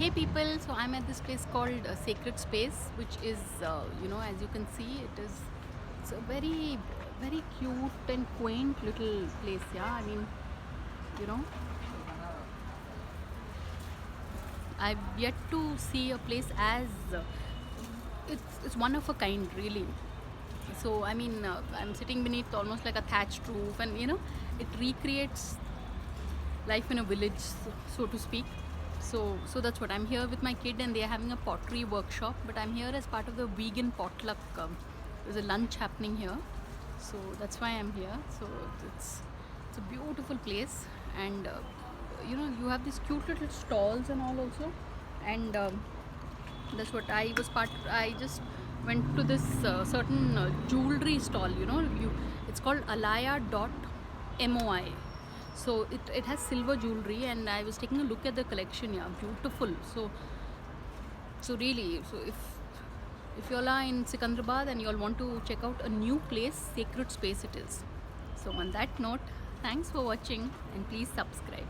Hey people, so I'm at this place called Sacred Space, which is, as you can see, it's a very, very cute and quaint little place. Yeah, I mean, you know, I've yet to see a place as it's one of a kind, really. So I mean, I'm sitting beneath almost like a thatched roof, and it recreates life in a village, so to speak. So that's what I'm here with my kid, and they're having a pottery workshop. But I'm here as part of the vegan potluck. There's a lunch happening here, so that's why I'm here. So it's a beautiful place, and you have these cute little stalls and all also, and that's what I was part. I just went to this certain jewelry stall. It's called Alaya.moi. So it has silver jewelry, and I was taking a look at the collection. Yeah, beautiful. So really, so if you all are in Sikandrabad and you all want to check out a new place, Sacred Space it is. So on that note, thanks for watching, and please subscribe.